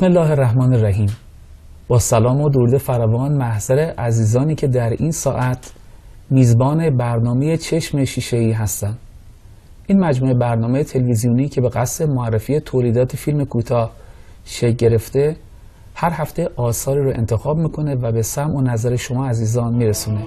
بسم الله الرحمن الرحیم. با سلام و درود فراوان محضر عزیزانی که در این ساعت میزبان برنامه چشم شیشه‌ای هستند. این مجموعه برنامه تلویزیونی که به قصد معرفی تولیدات فیلم کوتاه شکل گرفته، هر هفته آثاری رو انتخاب میکنه و به سمع و نظر شما عزیزان میرسونه.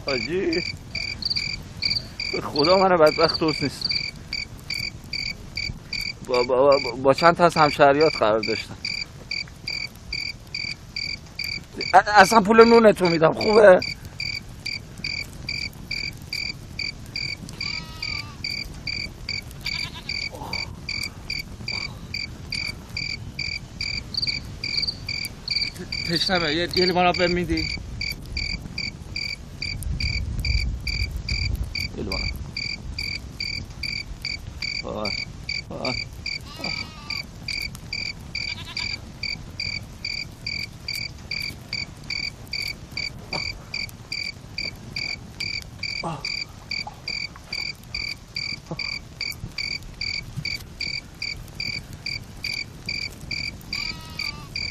حاجی به خدا من بدبخت توست نیست. با چند تا از همشهریات قرار داشتم. اصلا پول نونتو میدم، خوبه؟ تشنمه، یه لیوان آب میدی؟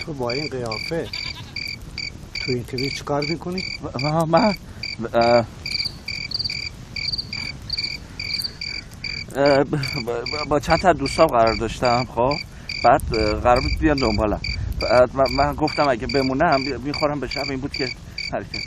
تو با این قیافه تو این کوی چی کار میکنی؟ من با چند تا دوستام قرار داشتم. خب بعد قرار بود بیان دنبالم. بعد من گفتم اگه بمونم میخورم به شب. این بود که حرکت.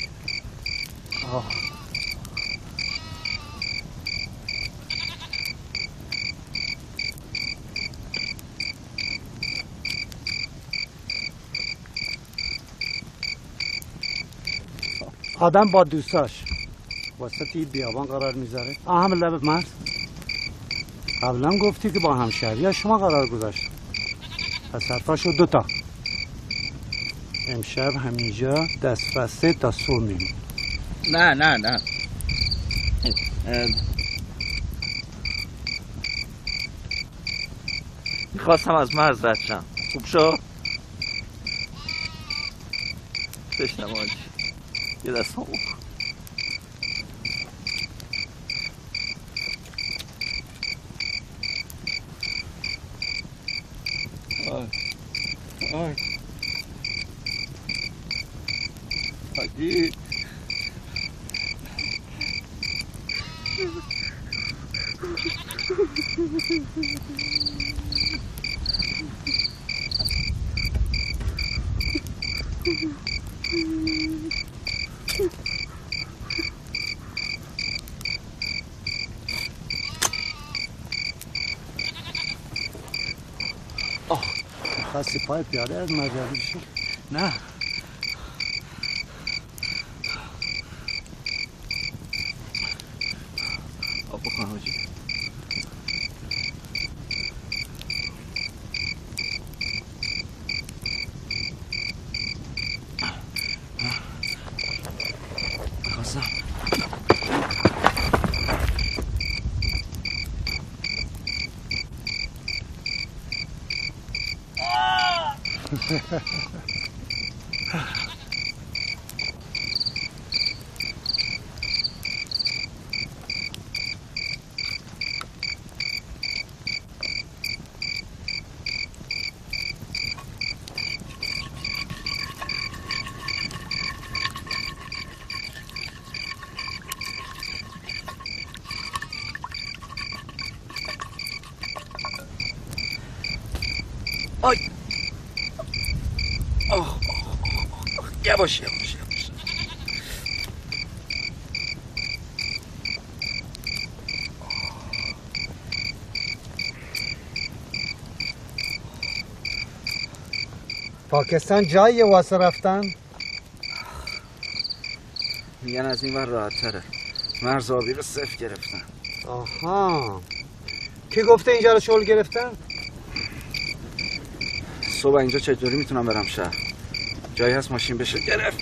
آدم با دوستاش وسط این بیابان قرار میذاره. هم لب مرز قبلا گفتی که با همشهری شما قرار گذاشت، پس حرفاشو دوتا. امشب همینجا دست بسته تا صبح میمون. نه میخواستم از مرز رد شم. خوب شد بشنم آجی یه دست هم بکن آی حاجی خاصی پای پیاده از مجاری بشی؟ نه آب بکن حاجی میخواستم آی یواش پاکستان جاییه واسه رفتن؟ میگن از این ور راحت تره مرز آبی رو صفر گرفتن آها کی گفته اینجا رو شغل گرفتن؟ صبح اینجا چطوری میتونم برم شهر جایی هست ماشین بشه گرفت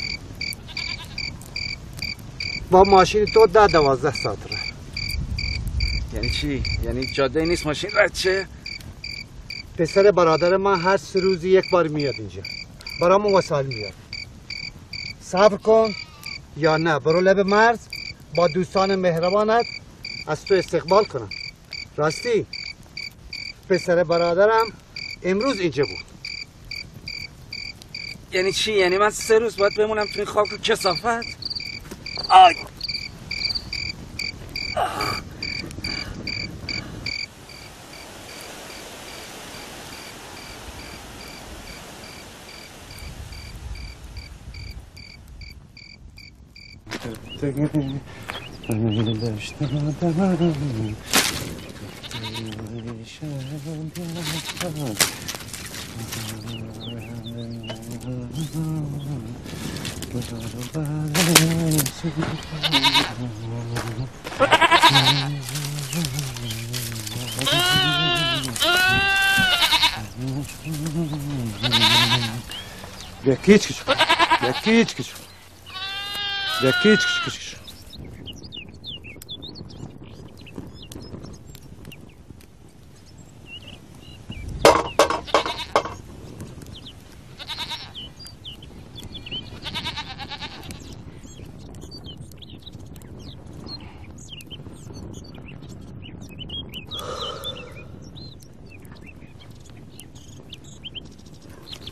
با ماشین تو 10-12 ساعت ره. یعنی چی؟ یعنی جاده نیست ماشین رد شه؟ پسر برادر من هر 3 روزی یک بار میاد اینجا برامون وسایل میاد صبر کن یا نه برو لب مرز با دوستان مهربانت از تو استقبال کنم راستی پسر برادرم امروز اینجا بود یعنی چی؟ یعنی من 3 روز باید بمونم تو این خاک و کثافت؟ آی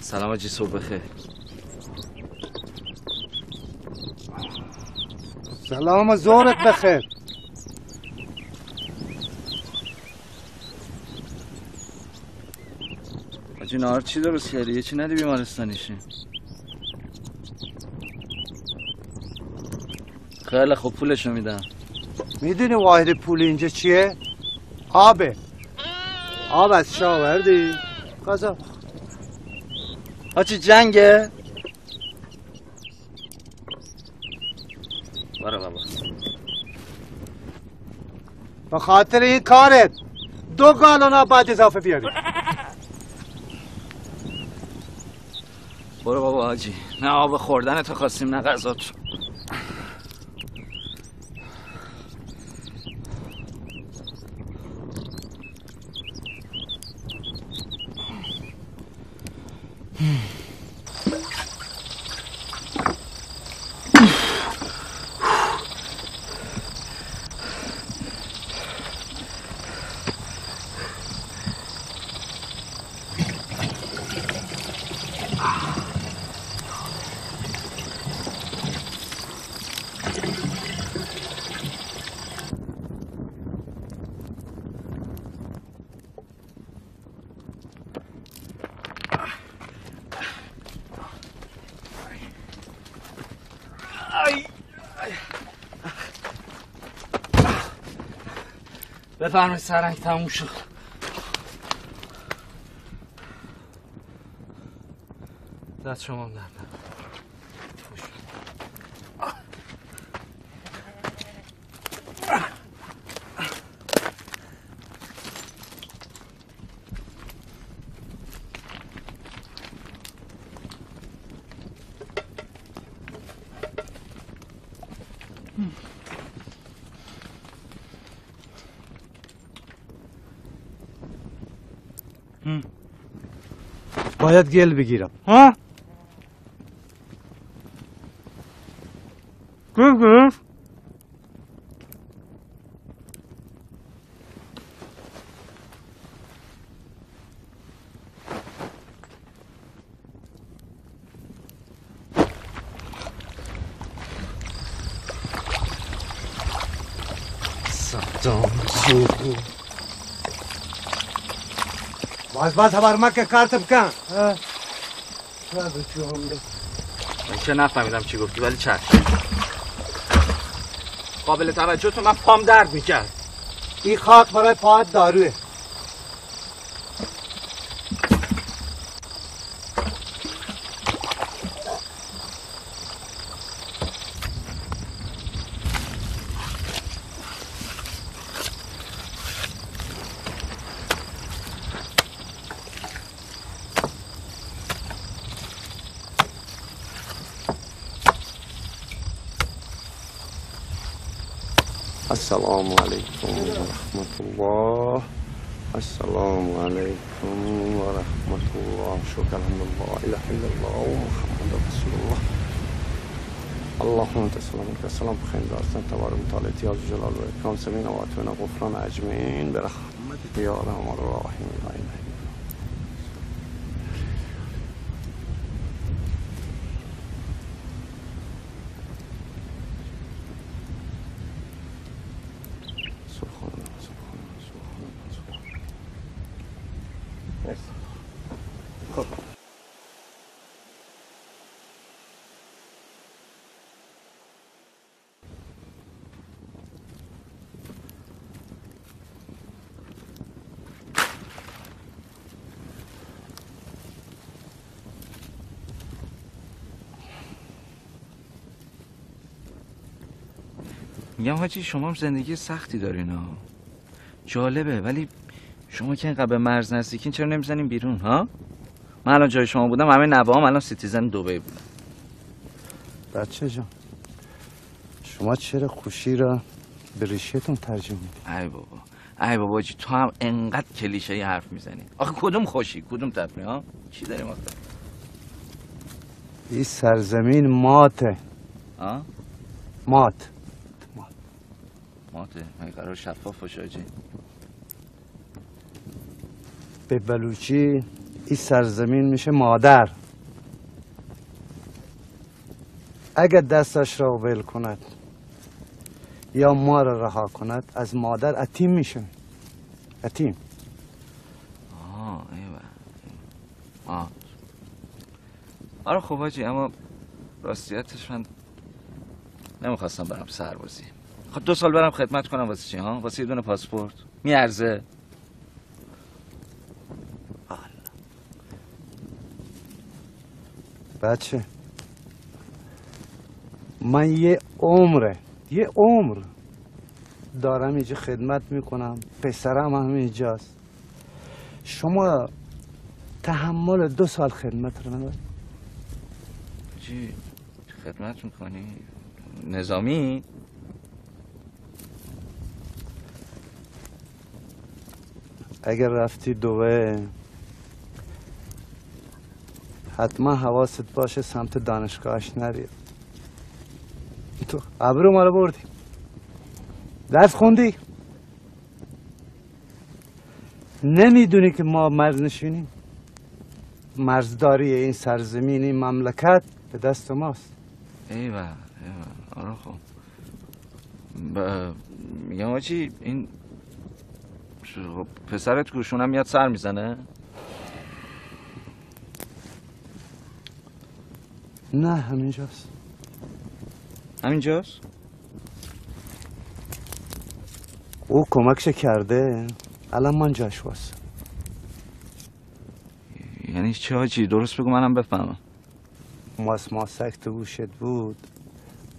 سلام آجی صبح بخیر سلام ظهرت بخیر آجی نهار چی درست کردی؟ یه چی ندی بیمارستانیشی؟ خیلی خوب پولشو میدم میدونی واحد پول اینجا چیه؟ آبه آب از شاوردی قضا آجی جنگه؟ برو بابا به خاطر این کارت 2 گالون آب باید اضافه بیاری برو بابا آجی نه آب خوردن تو خواستیم نه غذا تو بفرمایید سرنگ تموم شد. دست شما هم درد. باید گل بگیرم. ها؟ گل؟ صدام زوگو باز خبر مکه کارت بکن. من که نفهمیدم چی گفتی ولی چشم. قابل توجه تو من پام درد میکرد. این خاک برای پاهت داروه. السلام علیکم و رحمت الله. السلام علیکم و رحمت الله. شکر الحمدلله اله الا الله و محمد رسول الله. اللهم انت السلام و السلام بخیر دارستان تبارک متعال تیاز جلال و اکرام سمین و اتونا غفران اجمعین برحمتک یا ارحم الراحمین. میگم حاجی شما هم زندگی سختی دارین ها. جالبه ولی شما که اینقدر به مرز نزدیکین چرا نمیزنین بیرون ها؟ من الان جای شما بودم همه نوه‌ام الان سیتیزن دبی بودن. بچه جان شما چرا خوشی را به ریشتون ترجمه میدید؟ ای بابا جی تو هم انقدر کلیشه‌ای حرف میزنی. آخه کدوم خوشی کدوم تفریح ها؟ چی داریم آخه؟ این سرزمین ماته. ها؟ ماته مگه قرار شفاف باشه حاجی؟ به بلوچی این سرزمین میشه مادر. اگر دستش را ول کند یا ما را رها کند از مادر اتیم میشه. اتیم. ایوه. آره خب حاجی اما راستیتش من نمیخواستم برم سربازی. خب 2 سال برم خدمت کنم واسه چی ها؟ واسه یه دونه پاسپورت میارزه؟ بچه من یه عمر دارم اینجا خدمت میکنم. پسرم هم اینجاست. شما تحمل 2 سال خدمت رو نداری؟ چی؟ خدمت میکنی؟ نظامی؟ اگر رفتی دوبه حتما حواست باشه سمت دانشگاهش نری. تو ابرو ما رو بردی، درس خوندی، نمیدونی که ما مرز نشینیم؟ مرزداری این سرزمین این مملکت به دست ماست. ایوه آره خب میگم آجی این پسرت گوشونم میاد سر میزنه؟ نه همینجاست. همینجاست؟ او کمکش کرده الان من جاش واسه. یعنی چه حاجی؟ درست بگو منم بفهمم. ماسک تو گوشت بود،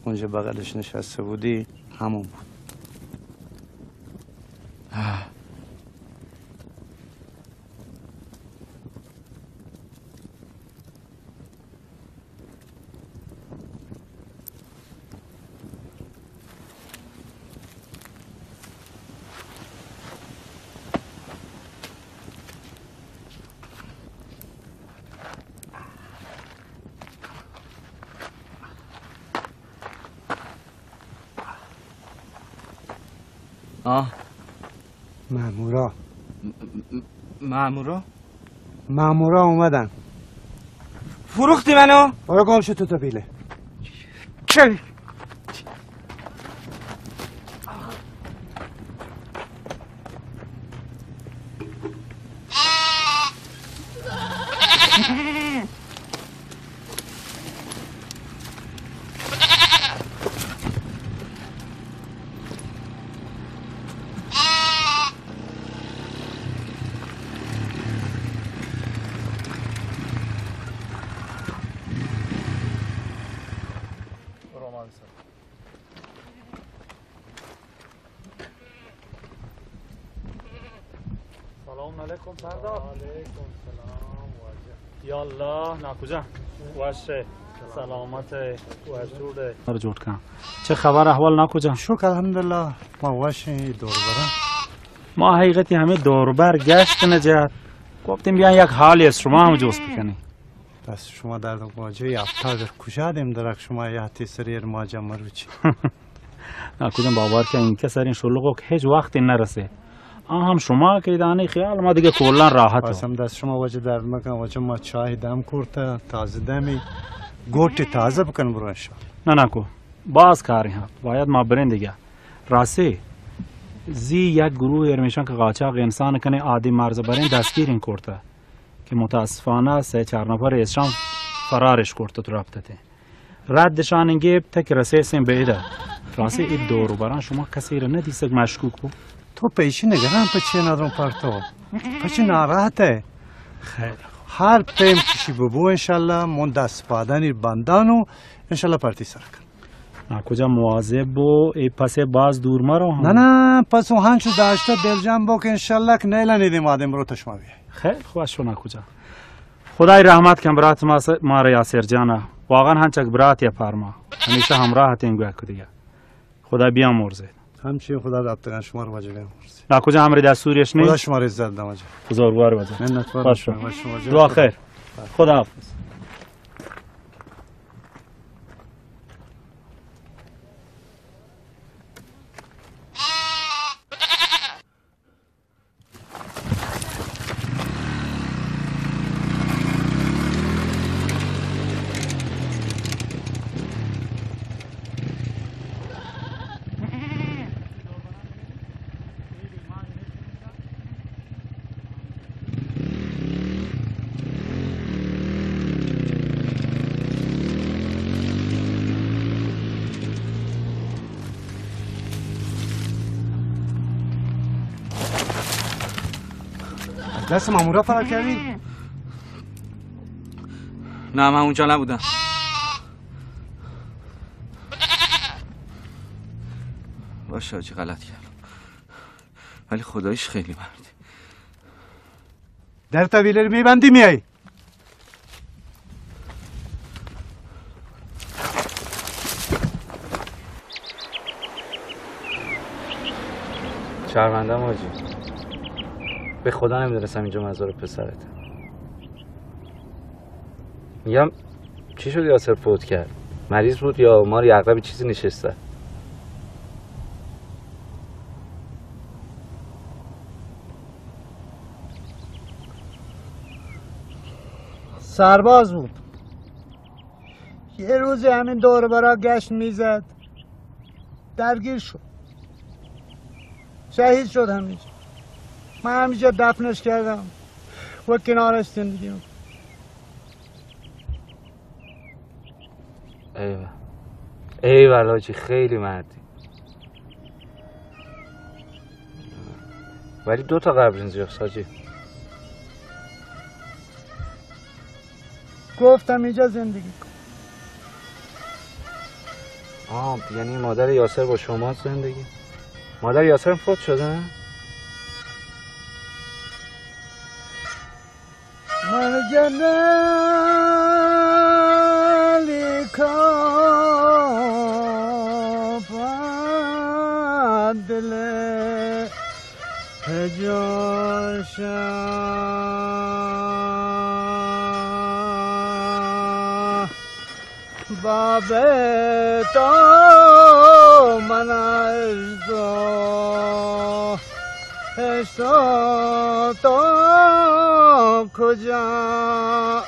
اونجا بغلش نشسته بودی، همون بود. مامورا اومدن. فروختی منو؟ آره گم شد تو طویله. چی؟ سلام علیکم سردار. علیکم سلام واجه. یا الله ناکجا واشه سلامت وجوده رو جوړ کړم. چه خبر احوال ناکجا؟ شکر الحمدلله. ما واشه دور برم. ما حقیقتی همه دوربر گشت نجات گفتیم بیان یک حالی از شما هم جوست بکنیم. بس شما در واجه یافتا در کجا دیم درک شما یاتی سریر ما جمع روچی. ناکجا باور که این کسر این شلوغو که هیچ وقتی نرسه. هم شما که دانی خیال ما دیگه کلا راحت. باسم دست شما واجه درد مکن. واجه ما چای دم کرده تازه دمی گوٹ تازه بکن برو انشاء. نه کو باز کاری ها باید ما برین دیگه. راستی زی یک گروه ارمیشان که قاچاق انسان کنه عادی مرز برین دستگیر این کرده که متاسفانه 3-4 نفر ازشان فرارش کرده تو رابطه ردشان انگیب تک رسیسیم بیده. راستی این دورو بران شما کسی را ندیسک مشکوک بود؟ تو پیشی نگرم پچه ندارم پرتو پچه ناراحته. خیلی هر پیم کشی ببو انشالله من دست پادنی بندانو انشالله پرتی سر کن. کجا مواظب بو ای پس باز دور مرو. نه پس اون هنچو داشته دلجم بو که انشالله که نیلا نیدیم آدم رو تشما بیای. خیلی خوب شو کجا. خدای رحمت کن برات ما را یاسر جانا. واقعا هنچک برات یا پارما همیشه همراهت این گویا دیگه. خدا بیامرزه. همچین خدا دادتگان شما رو واجه بیامرزه. نا کجا امر دستوریش نیست؟ خدا شما رو عزت دم واجه. بزرگوار واجه. منت باشه. دعا خیر. خدا حافظ. دست مامورا فرار کردی؟ نه من اونجا نبودم. باشه حاجی غلط کردم ولی خدایش خیلی مردی. در طویله رو میبندی میای؟ شرمندم حاجی. به خدا نمیدونستم اینجا مزار پسرته. میگم چی شد یاسر فوت کرد؟ مریض بود یا مار یعقوب چیزی نشسته؟ سرباز بود. یه روزی همین دور برا گشت میزد درگیر شد شهید شد. همیشه من همیشه دفنش کردم و کنارش زندگیم. ایوه حاجی خیلی مردی. ولی 2 تا قبرینزی حاجی. گفتم اینجا زندگی کن. یعنی مادر یاسر با شما زندگی؟ مادر یاسر فوت شده؟ من جلالی کافت دل جاشا باب تو من اشتو تو کجا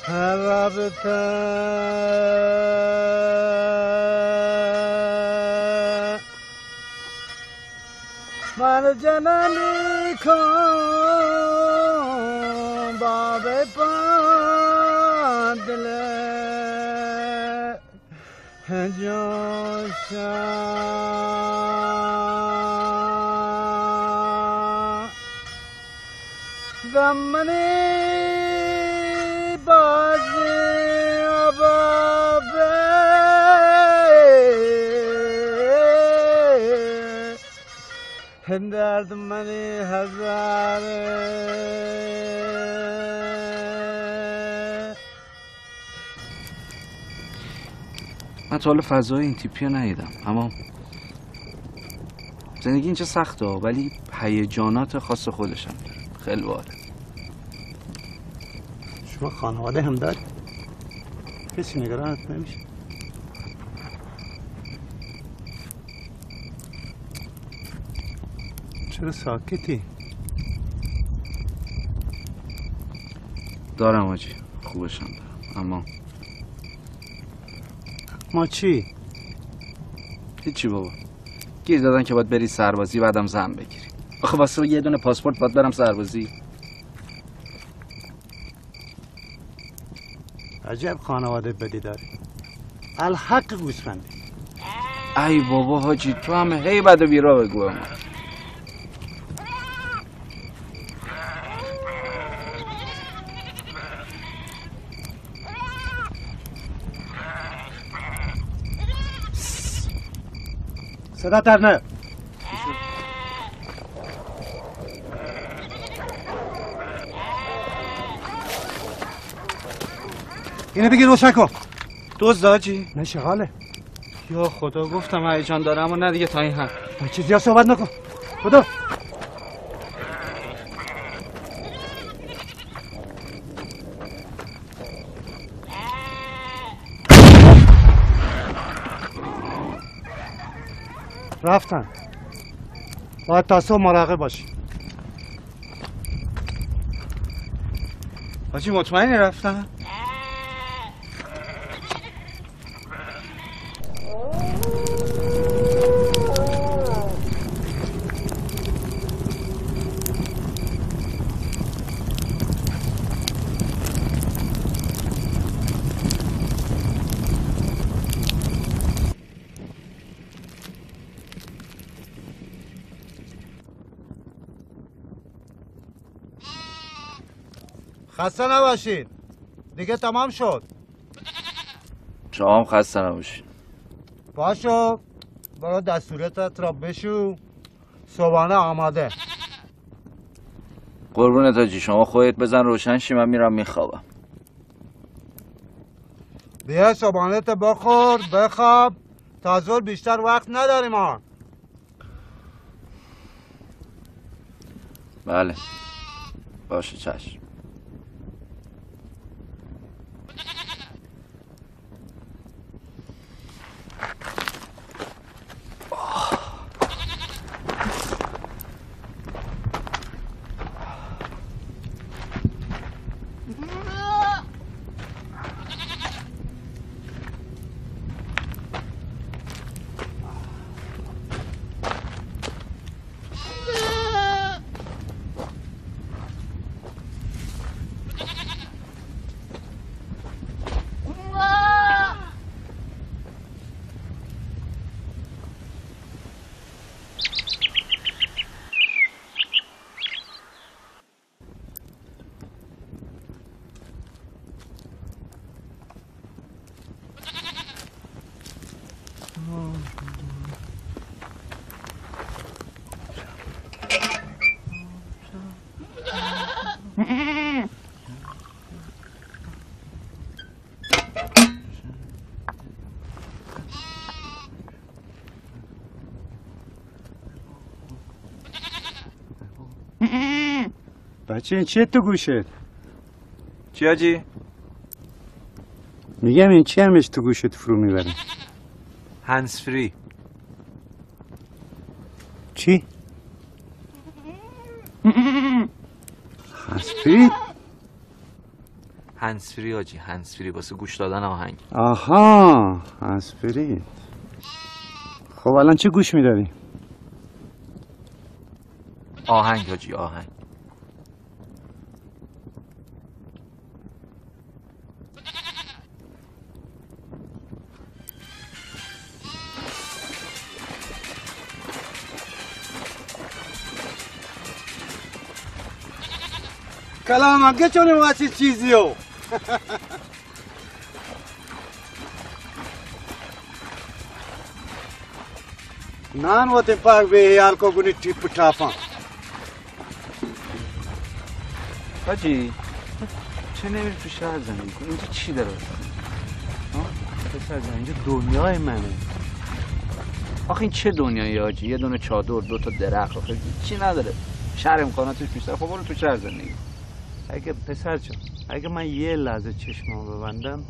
رفته من جنانی کن باب پندله جوشا زمانی بازی آبابه درد منی هزاره. من تا حالا فضای این تیپی رو ندیدم، اما زندگی اینجا سخته ولی هیجانات خاص خودش هم داره. خیلی باحاله. شما خانواده هم داری؟ کسی نگرانت نمیشه؟ چرا ساکتی؟ دارم حاجی، خوبشم دارم، اما ما چی؟ هیچی بابا. گیر دادن که باید بری سربازی بعدم زن بگیری. آخه واسه یه دونه پاسپورت باید برم سربازی؟ عجب خانواده بدی داری. الحق گوسفندی. ای بابا حاجی، تو هم هی بد و بیرا بگو. اما صدا تر نه. اینو بگی روشن کن. دزد حاجی؟ نه شغاله. یا خدا، گفتم هیجان داره اما نه دیگه تا این حد. با چیزی ها صحبت نکن. خدا. رفتن. باید تا صبح مراقب باشی. حاجی مطمئنی رفتن؟ خسته نباشید. دیگه تمام شد. شما هم خسته نباشید. پاشو برو دستورتت را بشو. صبحانه آماده. قربونت حاجی، شما خودت بزن روشن شی، من میرم میخوابم. بیا صبحانه تو بخور بخواب. تا ظهر بیشتر وقت نداریم ها. بله باشه چشم. بچه این چیه تو گوشت؟ چی حاجی؟ میگم این چی همش تو گوشت فرو میبره؟ هنس فری. چی؟ هسپید؟ هنس فری حاجی، هنس فری واسه گوش دادن آهنگ. آها هسپید. خب الان چه گوش میداری؟ آهنگ حاجی، آهنگ. کلام اگه چونه واسه چیزیو نان وقتی پاک به یال کو گونی ٹیپ ٹاپا حاجی چه نمیری تو شهر زندگی کنی؟ اینجا چی داره؟ پسر جان اینجا دنیای منه. آخه این چه دنیایی حاجی؟ یه دونه چادر، 2 تا درخت، آخه چی نداره؟ شهر امکاناتش بیشتر. خب برو تو شهر زندگی. اگه پسر جان اگه من یه لحظه چشمو ببندم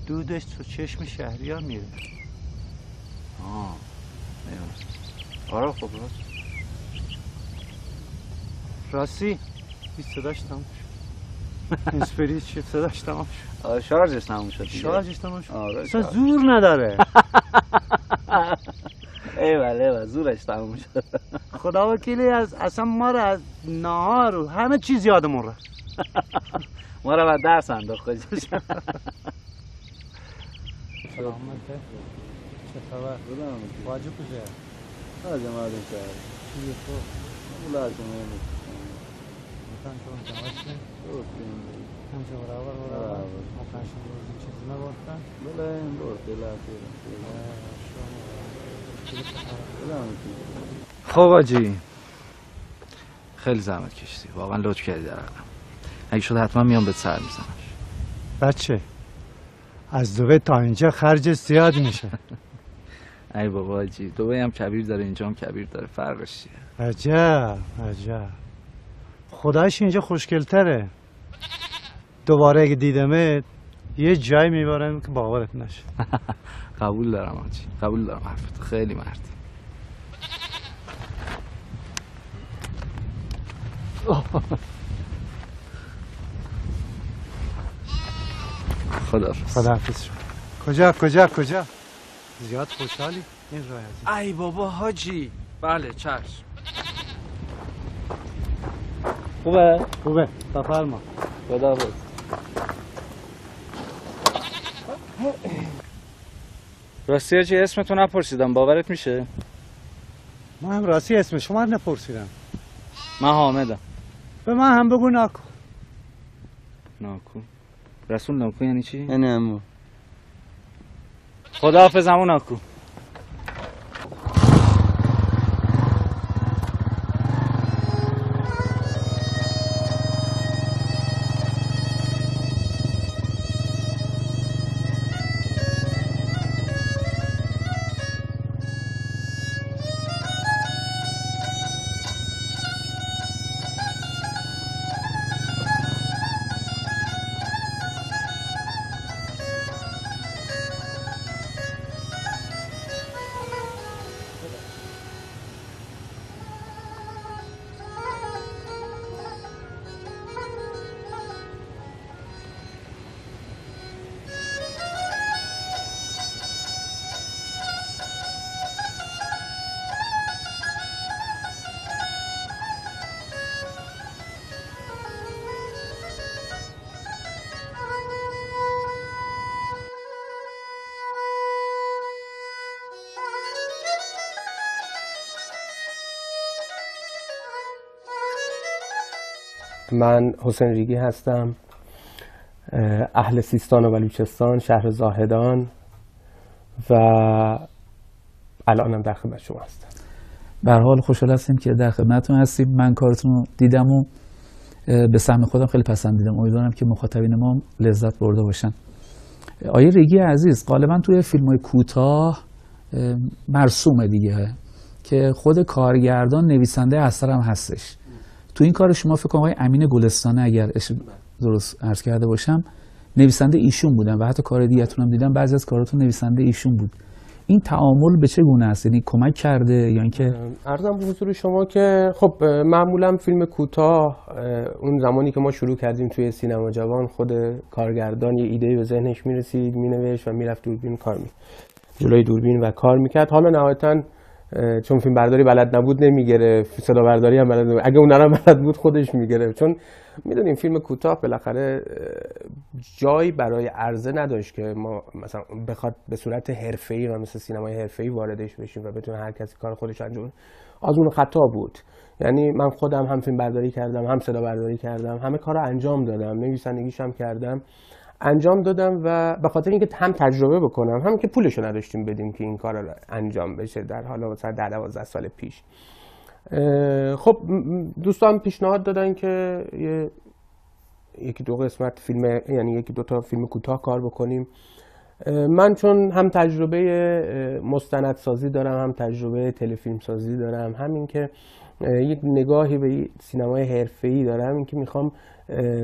دودش تو چشم شهریار میره. آره خب راست. راستی این صداش تموم شد. اسپریت چه صداش تموم شد. آره شارژش تموم شد دیگه. شارژش تموم شد. آره اصلا زور نداره. ایوه زورش تموم شد. خدا وکیلی از اصلا ما رو از نهار و همه چیز یادمون رفت. ما رو بعد درس انداخت خودش. چه خبر؟ واجب کجا؟ آجا مردم شهر. چیه تو؟ لازم اینه. مکان شما جمعشی؟ همچه برابر مکان شما روزی چیزی نبودن؟ بله این برده لازم. خب آجی خیلی زحمت کشیدی، واقعا لطف کردی در حقم. اگه شد حتما میام بهت سر میزنم. بچه از دبی تا اینجا خرج زیاد میشه. ای بابا آجی دبی هم کبیر داره، اینجا هم کبیر داره، فرقش چیه؟ عجب خدایش اینجا خوشگلتره. دوباره اگه دیدمت یه جای میبرم که باورت نشه. قبول دارم آجی، قبول دارم حرفت، خیلی مردی. خداحافظ. کجا زیاد خوشحالی این راه؟ ای بابا حاجی. بله چشم. خوبه بفرما. خداحافظ. راستی حاجی اسمتو نپرسیدم، باورت میشه؟ من هم راستی اسم شما رو نپرسیدم. من حامدم. به من هم بگو ناکو. ناکو؟ رسول ناکو یعنی چی؟ یعنی عمو. خداحافظ عمو ناکو. من حسین ریگی هستم، اهل سیستان و بلوچستان، شهر زاهدان و الانم در خدمت شما هستم. به هر حال خوشحال هستیم که در خدمتتون هستیم. من کارتون رو دیدم و به سهم خودم خیلی پسندیدم. امیدوارم که مخاطبین ما لذت برده باشن. آیه ریگی عزیز غالبا توی فیلم‌های کوتاه مرسومه دیگه که خود کارگردان نویسنده اثر هم هستش. تو این کار شما فکر کنم آقای امین گلستانه اگر درست عرض کرده باشم نویسنده ایشون بودن و حتی کار دیگه‌تون هم دیدم بعضی از کاراتون نویسنده ایشون بود. این تعامل به چه گونه است؟ یعنی کمک کرده یا اینکه عرضم به حضور شما که خب معمولا فیلم کوتاه اون زمانی که ما شروع کردیم توی سینما جوان خود کارگردان یه ایده به ذهنش میرسید مینوشت و میرفت دوربین جلوی دوربین و کار میکرد. حالا نهایتاً چون فیلم برداری بلد نبود نمیگرفت، صدا برداری هم بلد نبود، اگه اون هم بلد بود خودش میگرفت، چون میدونیم فیلم کوتاه بالاخره جایی برای عرضه نداشت که ما مثلا بخواد به صورت حرفه‌ای و مثل سینمای حرفه‌ای واردش بشیم و بتونه هر کسی کار خودش انجام بده. آزمون و خطا بود. یعنی من خودم هم فیلم برداری کردم، هم صدا برداری کردم، همه کارا انجام دادم، نویسندگیش هم کردم، انجام دادم و به خاطر اینکه هم تجربه بکنم، هم که پولشو نداشتیم بدیم که این کارا انجام بشه در حالا مثلا 10-12 سال پیش. خب دوستان پیشنهاد دادن که یکی دو قسمت فیلم، یعنی یکی دو تا فیلم کوتاه کار بکنیم. من چون هم تجربه مستندسازی دارم، هم تجربه تلفیلم سازی دارم، همین که یک نگاهی به سینمای حرفه‌ای دارم، این که میخوام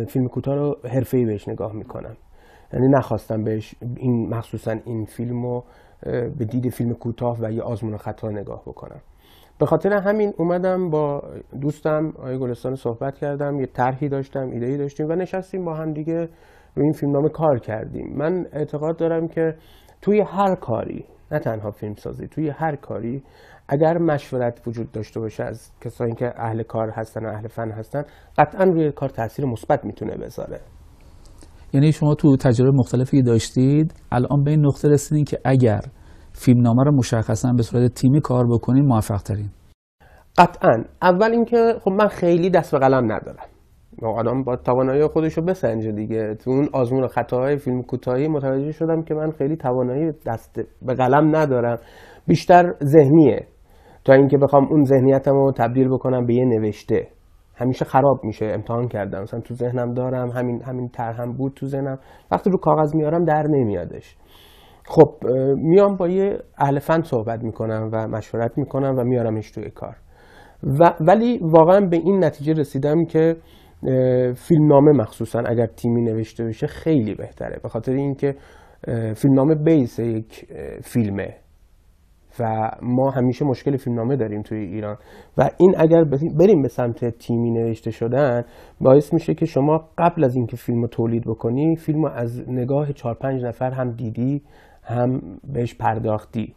فیلم کوتاه رو حرفه‌ای بهش نگاه میکنم. یعنی نخواستم بهش این مخصوصا این فیلمو به دید فیلم کوتاه و یه آزمون و خطا نگاه بکنم. به خاطر همین اومدم با دوستم آقای گلستان صحبت کردم، یه طرحی داشتم، ایده‌ای داشتیم و نشستیم با هم دیگه روی این فیلمنامه کار کردیم. من اعتقاد دارم که توی هر کاری، نه تنها فیلم سازی، توی هر کاری اگر مشورت وجود داشته باشه از کسایی که اهل کار هستن و اهل فن هستن، قطعا روی کار تاثیر مثبت میتونه بذاره. یعنی شما تو تجربه مختلفی داشتید، الان به این نقطه رسیدین که اگر فیلمنامه رو مشخصا به صورت تیمی کار بکنین موفق ترین؟ قطعا. اول اینکه خب من خیلی دست به قلم ندارم، آدم با توانایی خودش رو بسنجه دیگه. تو اون آزمون و خطاهای فیلم کوتاهی متوجه شدم که من خیلی توانایی دست به قلم ندارم، بیشتر ذهنیه، تا اینکه بخوام اون ذهنیتم رو تبدیل بکنم به یه نوشته. همیشه خراب میشه. امتحان کردم، مثلا تو ذهنم دارم، همین طرحم بود تو ذهنم، وقتی رو کاغذ میارم در نمیادش. خب میام با یه اهل فن صحبت میکنم و مشورت میکنم و میارمش توی کار. ولی واقعا به این نتیجه رسیدم که فیلمنامه مخصوصا اگر تیمی نوشته بشه خیلی بهتره، به خاطر اینکه فیلمنامه بیس یک فیلمه و ما همیشه مشکل فیلمنامه داریم توی ایران و این اگر بریم به سمت تیمی نوشته شدن باعث میشه که شما قبل از اینکه فیلمو تولید بکنی، فیلمو از نگاه 4-5 نفر هم دیدی، هم بهش پرداختی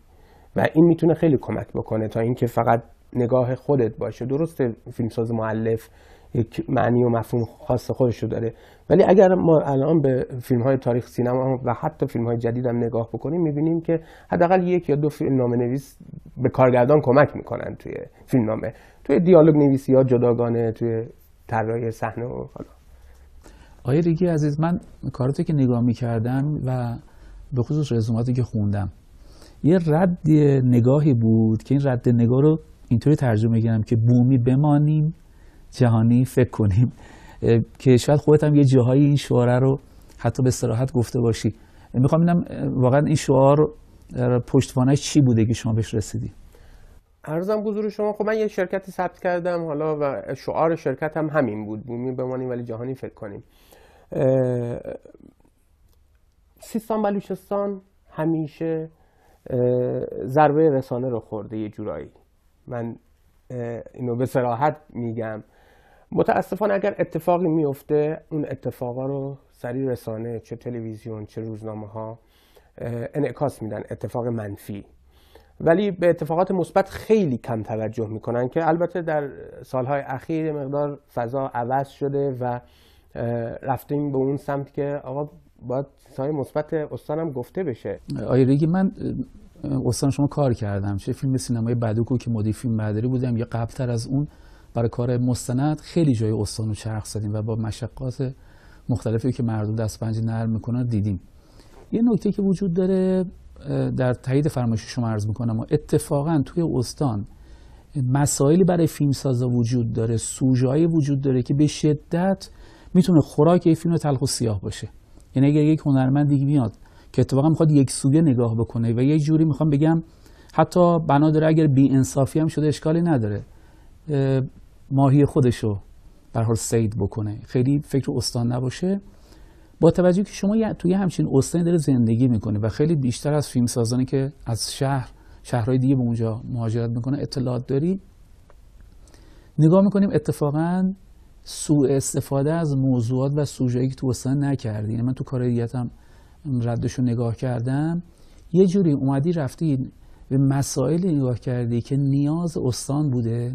و این میتونه خیلی کمک بکنه تا اینکه فقط نگاه خودت باشه. درسته فیلمساز مؤلف یک معنی و مفهوم خاص خودش رو داره، ولی اگر ما الان به فیلم‌های تاریخ سینما و حتی فیلم‌های جدید هم نگاه بکنیم می‌بینیم که حداقل 1 یا 2 فیلمنامه‌نویس به کارگردان کمک می‌کنن توی فیلمنامه، توی دیالوگ نویسی یا جداگانه، توی طراحی صحنه و حالا. آقای ریگی عزیز، من کاراتو که نگاه می‌کردم و به خصوص رزوماتی که خوندم، یه رد نگاهی بود که این رد نگاه رو اینطوری ترجمه کردم که بومی بمانیم جهانی فکر کنیم، که شاید خودت هم یه جاهایی این شعار رو حتی به صراحت گفته باشی. میخوام ببینم واقعا این شعار پشتوانه‌اش چی بوده که شما بهش رسیدی؟ عرضم حضور شما، خب من یه شرکتی ثبت کردم حالا و شعار شرکت هم همین بود، بومی بمانیم ولی جهانی فکر کنیم. سیستان بلوچستان همیشه ضربه رسانه رو خورده یه جورایی، من اینو به صراحت میگم. متاسفانه اگر اتفاقی میفته اون اتفاقا رو سریع رسانه، چه تلویزیون چه روزنامه ها انعکاس میدن، اتفاق منفی، ولی به اتفاقات مثبت خیلی کم توجه میکنن که البته در سالهای اخیر مقدار فضا عوض شده و رفتیم به اون سمت که آقا باید سایه مثبت استانم گفته بشه. آقای ریگی، من استان شما کار کردم، چه فیلم سینمای بدوکو که مدیر فیلم برداری بودم یا قبلتر از اون برای کار مستند خیلی جای استان رو چرخ زدیم و با مشقات مختلفی که مردم دست پنجه نرم میکنن دیدیم. یه نکته که وجود داره در تایید فرمایش شما عرض میکنم، و اتفاقا توی استان مسائلی برای فیلمسازا وجود داره، سوژه‌ای وجود داره که به شدت میتونه خوراک این فیلم تلخ و سیاه باشه. یعنی اگر یک هنرمند دیگه میاد که اتفاقا میخواد یک سویه نگاه بکنه و یه جوری میخوام بگم حتی بنا داره اگر بی انصافی هم شده اشکالی نداره، ماهی خودشو به هر حال صید بکنه، خیلی فکر استان نباشه. با توجه که شما توی همچین استانی داره زندگی میکنه و خیلی بیشتر از فیلمسازانی که از شهرهای دیگه به اونجا مهاجرت میکنه اطلاعات داری، نگاه میکنیم اتفاقاً سوء استفاده از موضوعات و سوژه‌ای که تو استان نکردی. یعنی من تو کاریتم ردشو نگاه کردم، یه جوری اومدی رفتی به مسائلی نگاه کردی که نیاز استان بوده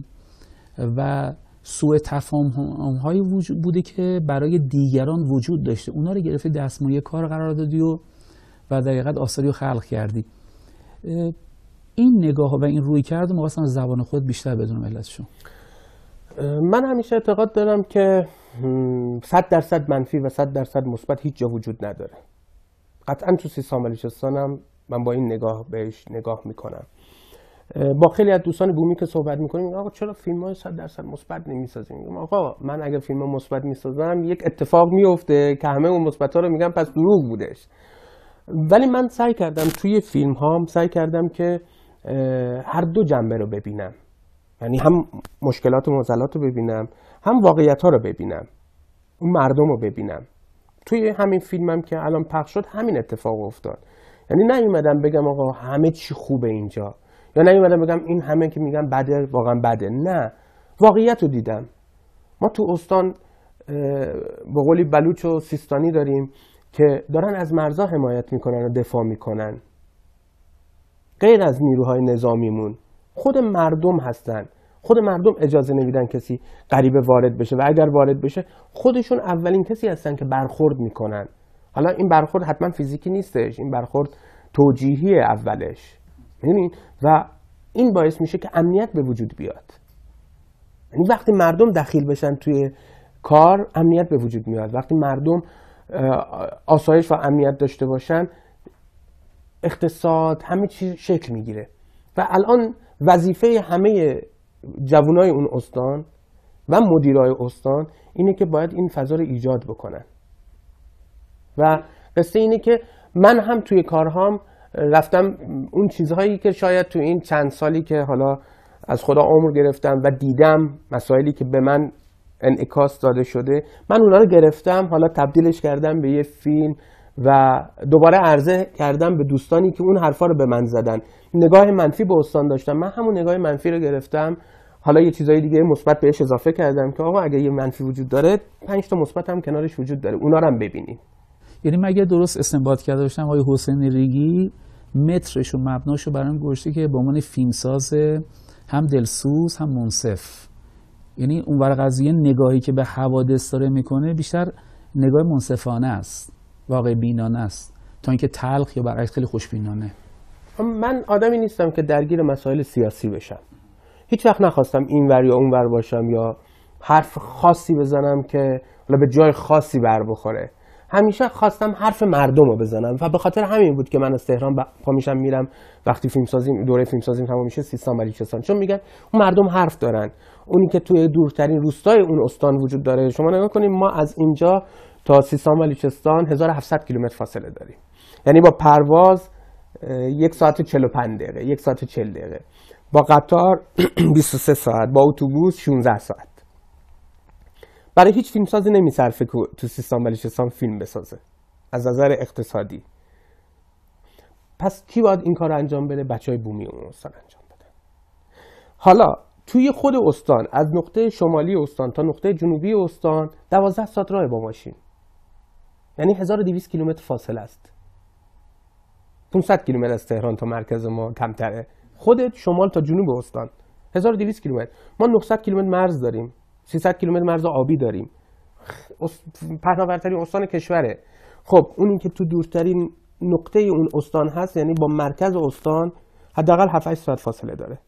و سوء تفاهم‌هایی وجود بوده که برای دیگران وجود داشته، اونا رو گرفتی دستمایه کار قرار دادی و در حقیقت آثاری رو خلق کردی. این نگاه و این روی کرد می‌خواستم از زبان خود بیشتر بدونم علتشو. من همیشه اعتقاد دارم که 100% منفی و 100% مثبت هیچ جا وجود نداره. قطعا تو سیستان بلوچستانم من با این نگاه بهش نگاه میکنم. با خیلی از دوستان بومی که صحبت میکنیم میگم آقا چرا فیلم‌های 100% مثبت نمیسازیم؟ میگم آقا من اگر فیلم مثبت میسازم یک اتفاق میفته که همه اون مثبت‌ها رو میگم پس دروغ بودش. ولی من سعی کردم توی فیلم هام سعی کردم که هر دو جنبه رو ببینم، یعنی هم مشکلات و معضلات رو ببینم، هم واقعیت ها رو ببینم، اون مردم رو ببینم. توی همین فیلمم که الان پخش شد همین اتفاق افتاد. یعنی نیومدم بگم آقا همه چی خوبه اینجا، یا نیومدم بگم این همه که میگم بده واقعا بده. نه، واقعیت رو دیدم. ما تو استان به قولی بلوچ و سیستانی داریم که دارن از مرزا حمایت میکنن و دفاع میکنن، غیر از نیروهای نظامیمون خود مردم هستن. خود مردم اجازه نمیدن کسی غریبه وارد بشه و اگر وارد بشه خودشون اولین کسی هستن که برخورد میکنن. حالا این برخورد حتما فیزیکی نیستش، این برخورد توجیهی اولش، میدونین؟ و این باعث میشه که امنیت به وجود بیاد. یعنی وقتی مردم دخیل بشن توی کار امنیت به وجود میاد. وقتی مردم آسایش و امنیت داشته باشن اقتصاد همه چیز شکل میگیره. و الان وظیفه همه جوانای اون استان و مدیرای استان اینه که باید این فضا رو ایجاد بکنن. و قصه اینه که من هم توی کارهام رفتم اون چیزهایی که شاید تو این چند سالی که حالا از خدا عمر گرفتم و دیدم مسائلی که به من انعکاس داده شده، من اونا رو گرفتم، حالا تبدیلش کردم به یه فیلم و دوباره عرضه کردم به دوستانی که اون حرفا رو به من زدن. نگاه منفی به استان داشتم، من همون نگاه منفی رو گرفتم، حالا یه چیزای دیگه مثبت بهش اضافه کردم که آقا اگه یه منفی وجود داره 5 تا مثبت هم کنارش وجود داره، اونا رو هم ببینیم. یعنی مگه درست استنباط کرده باشم آقای حسین ریگی مترش و مبناش رو برام گذاشته که به عنوان فیلمساز هم دلسوز هم منصف، یعنی اون ور قضیه نگاهی که به حوادث داره میکنه بیشتر نگاه منصفانه است، واقع بینانه است، تا اینکه تلخ یا برعکس خیلی خوشبینانه. من آدمی نیستم که درگیر مسائل سیاسی بشم، هیچ وقت نخواستم این ور یا اون ور باشم یا حرف خاصی بزنم که حالا به جای خاصی بر بخوره. همیشه خواستم حرف مردم رو بزنم و به خاطر همین بود که من از تهران پا میشم میرم وقتی دوره فیلمسازیم تمام میشه سیستان بلوچستان، چون میگن اون مردم حرف دارن، اونی که توی دورترین روستای اون استان وجود داره. شما نگاه کنیم ما از اینجا تا سیستان بلوچستان 1700 کیلومتر فاصله داریم، یعنی با پرواز 1 ساعت و 45 دقیقه، 1 ساعت و 40 دقیقه، با قطار 23 ساعت، با اتوبوس 16 ساعت. برای هیچ فیلمسازی نمیصرفه که تو سیستان بلوچستان فیلم بسازه از نظر اقتصادی. پس کی باید این کار انجام بده؟ بچهای بومی اون استان انجام بده. حالا توی خود استان از نقطه شمالی استان تا نقطه جنوبی استان 12 ساعت راه با ماشین، یعنی 1200 کیلومتر فاصله است. 500 کیلومتر از تهران تا مرکز ما کمتره. خود شمال تا جنوب استان 1200 کیلومتر. ما 900 کیلومتر مرز داریم، 300 کیلومتر مرز آبی داریم. پهناورترین استان کشوره. خب اونی که تو دورترین نقطه اون استان هست، یعنی با مرکز استان حداقل 7-8 ساعت فاصله داره.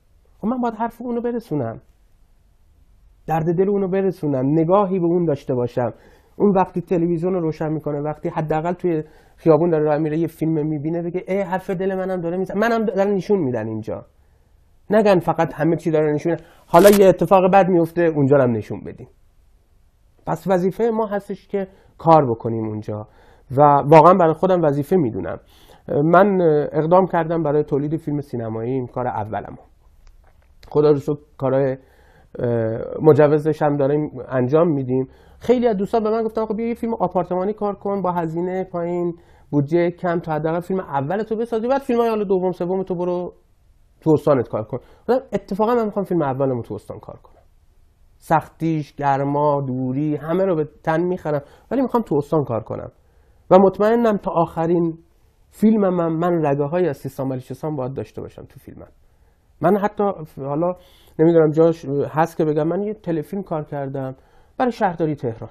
خب من باید حرف اونو برسونم، درد دل اونو برسونم، نگاهی به اون داشته باشم. اون وقتی تلویزیون رو روشن میکنه، وقتی حداقل توی خیابون داره راه میره یه فیلم میبینه، بگه حرف دل منم داره میزنه، منم دارن نشون میدن اینجا. نگن فقط همه چی داره نشون میدن، حالا یه اتفاق بد میفته اونجا هم نشون بدیم. پس وظیفه ما هستش که کار بکنیم اونجا و واقعا برای خودم وظیفه میدونم. من اقدام کردم برای تولید فیلم سینمایی، این کار اولمه. خدا رو شکر کارهای مجوزش هم داریم انجام میدیم. خیلی از دوستان به من گفتن خب بیا یه فیلم آپارتمانی کار کن با هزینه پایین، بودجه کم، تا حداقل فیلم اول تو بسازی، بعد فیلمای حالا دوم سوم تو برو تو استانت کار کن. اتفاقا من میخوام فیلم اولمو تو استان کار کنم. سختیش، گرما، دوری، همه رو به تن میخرم، ولی میخوام تو استان کار کنم و مطمئنم تا آخرین فیلمم من رگه های از سیستان بلوچستان باید داشته باشم تو فیلمم. من حتی حالا نمیدونم جاش هست که بگم من یه تلفیلم کار کردم برای شهرداری تهران،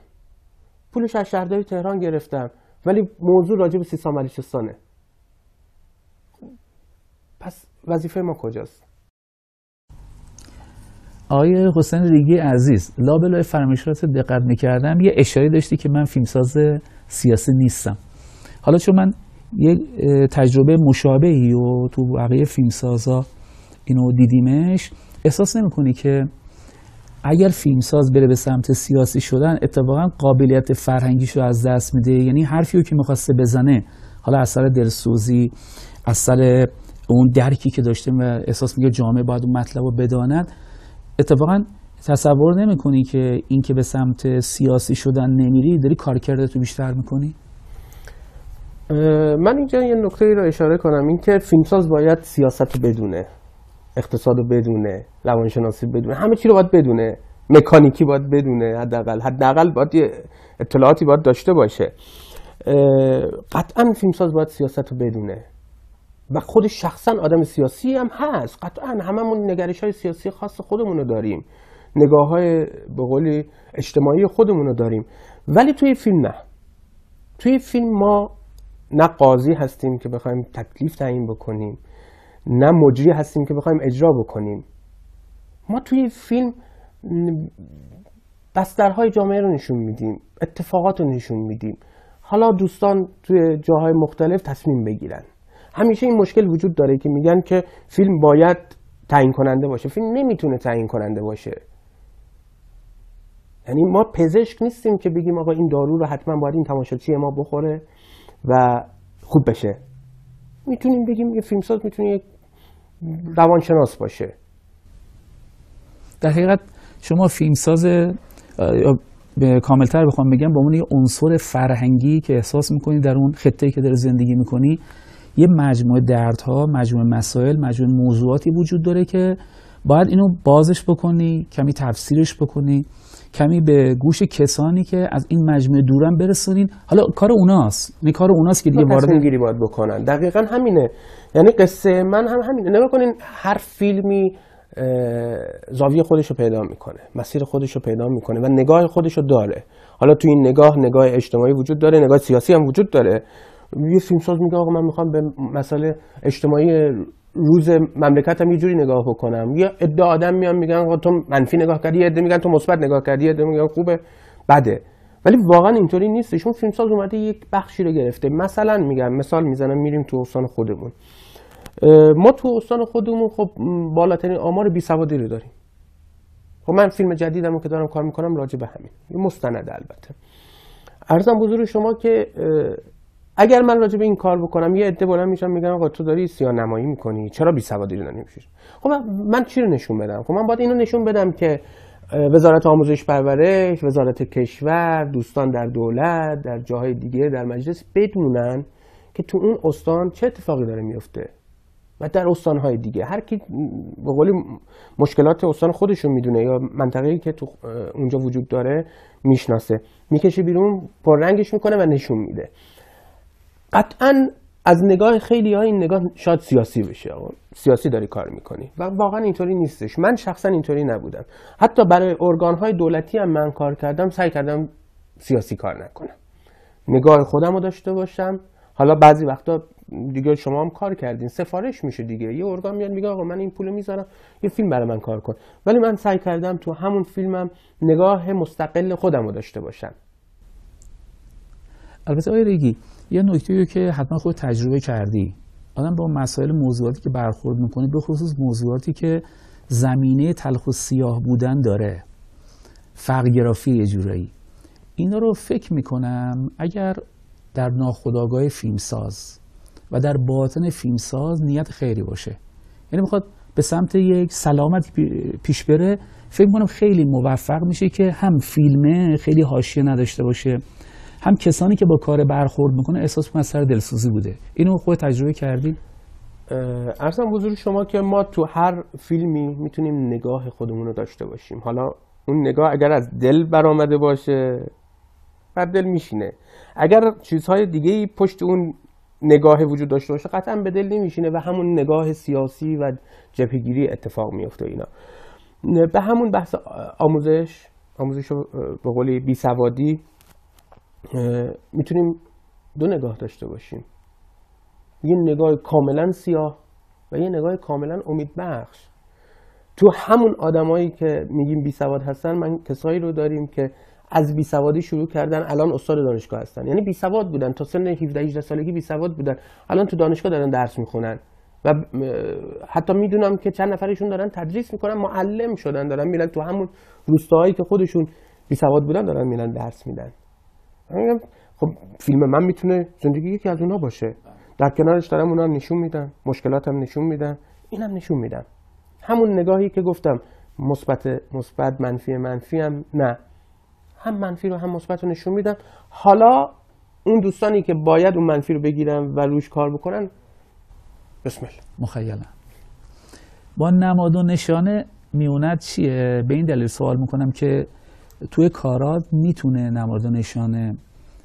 پولش از شهرداری تهران گرفتم، ولی موضوع راجع به سیستان بلوچستانه. پس وظیفه ما کجاست؟ آقای حسین ریگی عزیز، لابلای فرمایشات دقت میکردم یه اشاره داشتی که من فیلمساز سیاسی نیستم. حالا چون من یک تجربه مشابهی و تو بقیه فیلمسازا اینو دیدیمش، احساس نمیکنی که اگر فیلمساز بره به سمت سیاسی شدن اتفاقا قابلیت فرهنگیشو از دست میده؟ یعنی حرفی که میخواسته بزنه، حالا اثر دلسوزی، اثر اون درکی که داشته و احساس میگه جامعه باید اون مطلب رو بداند، اتفاقا تصور نمیکنی که این که به سمت سیاسی شدن نمیری داری کارکردتو بیشتر میکنی؟ من اینجا یه نکته ای رو اشاره کنم، این که فیلمساز باید سیاست رو بدونه، اقتصاد رو بدونه، روانشناسی بدونه، همه چی رو باید بدونه، مکانیکی باید بدونه، حداقل باید یه اطلاعاتی باید داشته باشه. قطعا فیلمساز باید سیاست رو بدونه و خودش شخصا آدم سیاسی هم هست. قطعا هممون نگرش های سیاسی خاص خودمون رو داریم، نگاه های به قولی اجتماعی خودمون رو داریم، ولی توی فیلم نه. توی فیلم ما نه قاضی هستیم که بخوایم تکلیف تعیین بکنیم، نه مجری هستیم که بخوایم اجرا بکنیم. ما توی فیلم بسترهای جامعه رو نشون میدیم، اتفاقات رو نشون میدیم. حالا دوستان توی جاهای مختلف تصمیم بگیرن. همیشه این مشکل وجود داره که میگن که فیلم باید تعیین کننده باشه. فیلم نمیتونه تعیین کننده باشه. یعنی ما پزشک نیستیم که بگیم آقا این دارو رو حتما باید این تماشاچی ما بخوره و خوب بشه. میتونیم بگیم یه فیلمساز میتونه یک روانشناس باشه. در حقیقت شما فیلمساز به کاملتر بخوام بگم به عنوان یه عنصر فرهنگی که احساس میکنی در اون خطه‌ای که داره زندگی میکنی یه مجموعه دردها، مجموعه مسائل، مجموعه موضوعاتی وجود داره که باید اینو بازش بکنی، کمی تفسیرش بکنی، کمی به گوش کسانی که از این مجموعه دورن برسونین. حالا کار اوناست، نه کار اوناست که دیگه وارد گیری باید بکنن. دقیقاً همینه. یعنی قصه من هم همینه. نگاه کنین هر فیلمی زاویه خودش رو پیدا میکنه، مسیر خودش رو پیدا میکنه و نگاه خودش رو داره. حالا تو این نگاه اجتماعی وجود داره، نگاه سیاسی هم وجود داره. یه فیلمساز میگه آقا من میخوام به مسئله اجتماعی روز مملکتم یه جوری نگاه بکنم. یا عده آدم میان میگن آقا تو منفی نگاه کردی، عده میگن تو مثبت نگاه کردی، عده میگن خوبه بده. ولی واقعا اینطوری نیستش. اون فیلمساز اومده یک بخشی رو گرفته. مثلا میگم مثال میزنم، میریم تو استان خودمون. ما تو استان خودمون خب بالاترین آمار بیسوادی رو داریم. خب من فیلم جدیدمو که دارم کار میکنم راجع به همین، یه مستند البته. عرضم حضور شما که اگر من راجع به این کار بکنم یه عده بلند میشن میگن آقا تو داری سیاه نمایی میکنی، چرا بیسوادی رو نمیشی؟ خب من چی رو نشون بدم؟ خب من باید اینو نشون بدم که وزارت آموزش پرورش، وزارت کشور، دوستان در دولت، در جاهای دیگه، در مجلس بدونن که تو اون استان چه اتفاقی داره میفته و در استان‌های دیگه. هر کی به قولی مشکلات استان خودش رو میدونه یا منطقه‌ای که تو اونجا وجود داره میشناسه، میکشه بیرون، پررنگش میکنه و نشون میده. قطعاً از نگاه خیلی ها این نگاه شاید سیاسی بشه، سیاسی داری کار میکنی و واقعا اینطوری نیستش. من شخصا اینطوری نبودم. حتی برای ارگان‌های دولتی هم من کار کردم، سعی کردم سیاسی کار نکنم، نگاه خودم رو داشته باشم. حالا بعضی وقتا دیگه شما هم کار کردین، سفارش میشه دیگه، یه ارگان میاد میگه آقا من این پولو میذارم یه فیلم برای من کار کن، ولی من سعی کردم تو همون فیلمم نگاه مستقل خودم رو داشته باشم. البته آقای ریگی یه نکته‌ای که حتما خود تجربه کردی، آدم با مسائل موضوعاتی که برخورد میکنه، به خصوص موضوعاتی که زمینه تلخ و سیاه بودن داره، فقرگرافی یه جورایی، اینا رو فکر میکنم اگر در ناخودآگاه فیلمساز و در باطن فیلمساز نیت خیری باشه، یعنی میخواد به سمت یک سلامت پیش بره، فکر می‌کنم خیلی موفق میشه که هم فیلمه خیلی حاشیه نداشته باشه، هم کسانی که با کار برخورد میکنه احساس کنن اثر دلسوزی بوده. اینو خود تجربه کردین؟ عرضم حضور شما که ما تو هر فیلمی میتونیم نگاه خودمون رو داشته باشیم. حالا اون نگاه اگر از دل برآمده باشه بر دل میشینه، اگر چیزهای دیگه‌ای پشت اون نگاه وجود داشته باشه قطعا به دل نمیشینه و همون نگاه سیاسی و جبهه‌گیری اتفاق میفته. اینا به همون بحث آموزش رو به قولی بیسوادی میتونیم دو نگاه داشته باشیم، یه نگاه کاملا سیاه و یه نگاه کاملا امیدبخش. تو همون آدمایی که میگیم بیسواد هستن، من کسایی رو داریم که از بیسوادی شروع کردن الان استاد دانشگاه هستن، یعنی بیسواد بودن تا سن 17-18 سالگی بیسواد بودن، الان تو دانشگاه دارن درس میخونن و حتی میدونم که چند نفرشون دارن تدریس میکنن، معلم شدن، دارن میرن تو همون روستاهایی که خودشون بیسواد بودن دارن میرن درس میدن. خب فیلم من میتونه زندگی یکی از اونها باشه، در کنارش دارم اونا نشون میدن، مشکلاتم نشون میدن، اینم نشون میدن. همون نگاهی که گفتم مثبت منفی هم نه، هم منفی رو هم مثبت رو نشون میدم. حالا اون دوستانی که باید اون منفی رو بگیرن و روش کار بکنن، بسم الله. مخیلا با نماد و نشانه میونت چیه؟ به این دلیل سوال میکنم که توی کارات میتونه نماد و نشانه،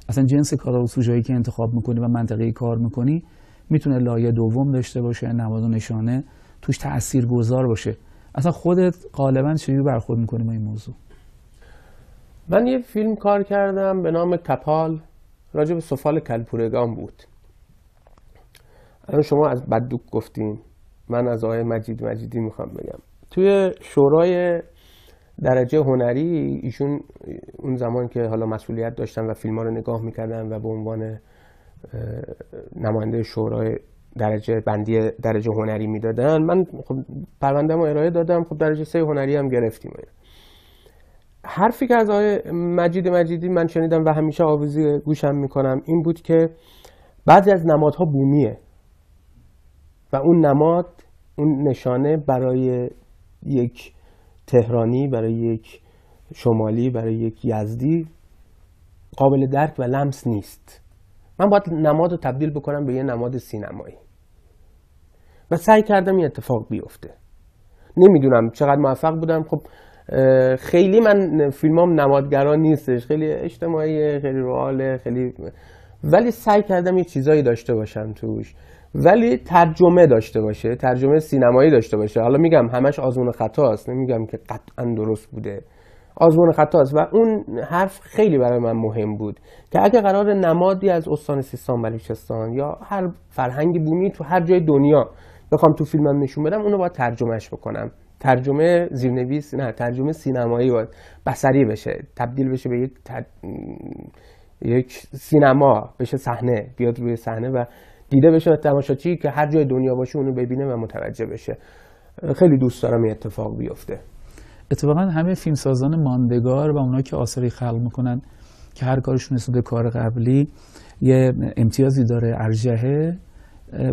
اصلا جنس کارا و سوژه‌ای که انتخاب میکنی و منطقه کار میکنی میتونه لایه دوم داشته باشه، نماد و نشانه توش تاثیرگذار باشه. اصلا خودت غالبا چجوری برخورد میکنی با این موضوع؟ من یه فیلم کار کردم به نام کپال، راجع به سفال کلپورگان بود. الان شما از بدوک گفتین، من از آقای مجیدی میخوام بگم. توی شورای درجه هنری ایشون اون زمان که حالا مسئولیت داشتن و فیلم‌ها رو نگاه میکردن و به عنوان نماینده شورای درجه بندی درجه هنری میدادن، من خب پرونده‌مو ارائه دادم، خب درجه 3 هنری هم گرفتیم. حرفی که از آقای مجیدی من شنیدم و همیشه آویزی گوشم میکنم این بود که بعضی از نمادها بومیه و اون نماد، اون نشانه برای یک تهرانی، برای یک شمالی، برای یک یزدی قابل درک و لمس نیست. من باید نماد رو تبدیل بکنم به یه نماد سینمایی و سعی کردم این اتفاق بیفته. نمیدونم چقدر موفق بودم. خب خیلی من فیلمام نمادگرا نیستش، خیلی اجتماعیه، خیلی رئاله، خیلی، ولی سعی کردم یه چیزایی داشته باشم توش، ولی ترجمه داشته باشه، ترجمه سینمایی داشته باشه. حالا میگم همش آزمون خطا است، نمیگم که قطعا درست بوده، آزمون خطا است. و اون حرف خیلی برای من مهم بود که اگه قرار نمادی از استان سیستان بلوچستان یا هر فرهنگ بومی تو هر جای دنیا بخوام تو فیلمم نشون بدم، اونو باید ترجمهش بکنم. ترجمه زیرنویس نه، ترجمه سینمایی باید بصری بشه، تبدیل بشه به یک سینما، بشه صحنه، بیاد روی صحنه و دیده بشه تماشاچی که هر جای دنیا باشه اونو ببینه و متوجه بشه. خیلی دوست دارم این اتفاق بیفته. اتفاقا همه فیلمسازان ماندگار و اونایی که آثاری خلق میکنن که هر کارشون نسبت کار قبلی یه امتیازی داره، ارجحه،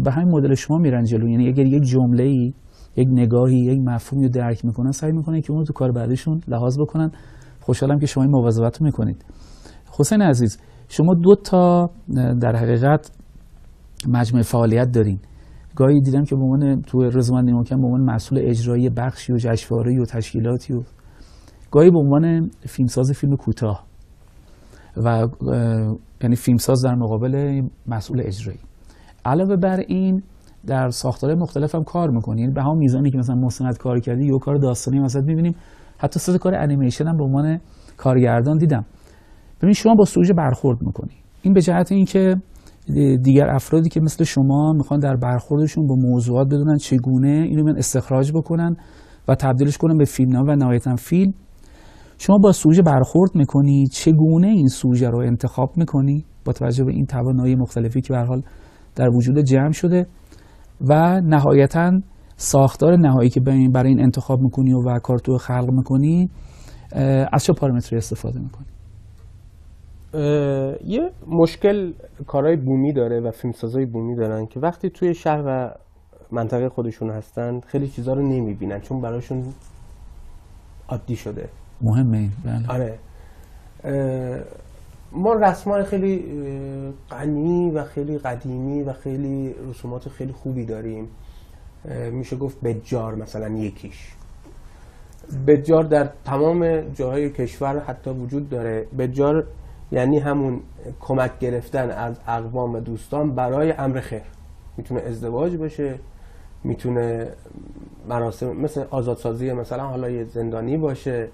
به همین مدل شما میرن جلو. یعنی اگر یک جمله‌ای، یک نگاهی، یک مفهومی رو درک میکنن، سعی میکنن که اونو تو کار بعدیشون لحاظ بکنن. خوشحالم که شما این مواظبت رو میکنید. حسین عزیز، شما 2 تا در حقیقت مجموعه فعالیت دارین. گاهی دیدم که به عنوان تو رزومه نیمه‌کم به عنوان مسئول اجرایی بخشی و جشنواره‌ای و تشکیلاتی و گاهی به عنوان فیلمساز فیلم کوتاه و یعنی فیلمساز در مقابل مسئول اجرایی. علاوه بر این در ساختارهای مختلف هم کار می‌کنی. یعنی به همون میزانی که مثلا مستند کار کردی یا کار داستانی مثلا می‌بینیم، حتی 3 کار انیمیشن هم به عنوان کارگردان دیدم. ببین شما با سوژه برخورد می‌کنی. این به جهت اینکه دیگر افرادی که مثل شما میخوان در برخوردشون با موضوعات بدونن چگونه اینو من استخراج بکنن و تبدیلش کنن به فیلمنامه و نهایتاً فیلم، شما با سوژه برخورد میکنی، چگونه این سوژه رو انتخاب میکنی با توجه به این توانایی مختلفی که به هر حال در وجود جمع شده و نهایتاً ساختار نهایی که برای این انتخاب میکنی و کارتو خلق میکنی از چه پارامتری استفاده میکنی؟ یه مشکل کارهای بومی داره و فیلمسازای بومی دارن که وقتی توی شهر و منطقه خودشون هستن خیلی چیزا رو نمیبینن چون براشون عادی شده. مهمه این. بله. آره ما رسم‌های خیلی غنی و خیلی قدیمی و خیلی رسومات خیلی خوبی داریم. میشه گفت بجار مثلا یکیش. بجار در تمام جاهای کشور حتی وجود داره. بجار یعنی همون کمک گرفتن از اقوام و دوستان برای امر خیر. میتونه ازدواج باشه، میتونه مراسم مثل آزادسازی مثلا حالا یه زندانی باشه،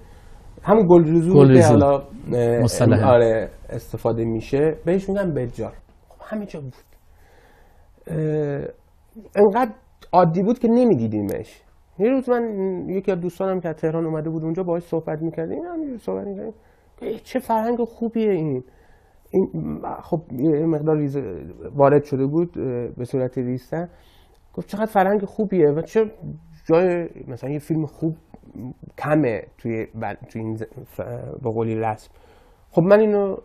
همون گلریزو که حالا آره استفاده میشه بهش میگن بجار. همه جا بود. انقدر عادی بود که نمیدیدیمش. یه روز من یکی از دوستانم که از تهران اومده بود اونجا باهاش صحبت میکردیم، همینجوری صحبت میکردیم چه فرهنگ خوبیه این خب یه مقدار وارد شده بود به صورت ریسته، گفت چقدر فرهنگ خوبیه و چه جای مثلا یه فیلم خوب کمه توی این به قولی رسم. خب من اینو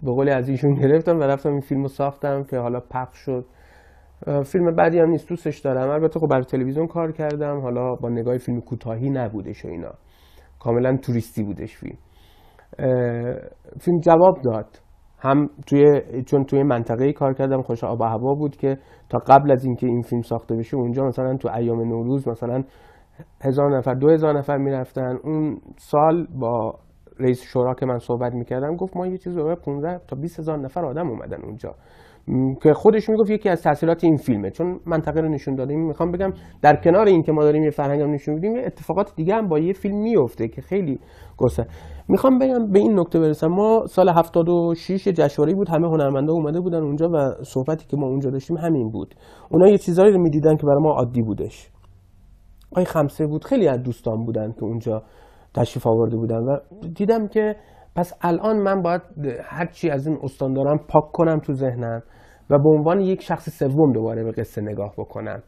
به قولی از ایشون گرفتم و رفتم این فیلمو ساختم که حالا پخش شد. فیلم بعدی هم نیست، دوستش دارم. البته خب برای تلویزیون کار کردم، حالا با نگاه فیلم کوتاهی نبودش و اینا، کاملا توریستی بودش فیلم. فیلم جواب داد، هم چون توی منطقه‌ای کار کردم خوش آب و هوا بود که تا قبل از اینکه این فیلم ساخته بشه اونجا مثلا تو ایام نوروز مثلا 1000 نفر 2000 نفر میرفتن. اون سال با رئیس شورا که من صحبت میکردم گفت ما یه چیز رو 15 تا 20000 نفر آدم اومدن اونجا، که خودش میگفت یکی از تاثیرات این فیلمه چون منطقه رو نشون دادیم. میخوام بگم در کنار این که ما داریم یه فرهنگ هم نشون میدیم، یه اتفاقات دیگه هم با یه فیلم میفته که خیلی گسترده. میخوام بگم به این نکته برسم، ما سال 76 جشنواره بود، همه هنرمندا اومده بودن اونجا و صحبتی که ما اونجا داشتیم همین بود. اونا یه چیزایی رو میدیدن که برای ما عادی بودش. آقای خمسه بود، خیلی از دوستان بودن که اونجا تشریف آورده بودن و دیدم که پس الان من باید هر چی از این استان دارم پاک کنم تو ذهنم و به عنوان یک شخص سوم دوباره به قصه نگاه بکنم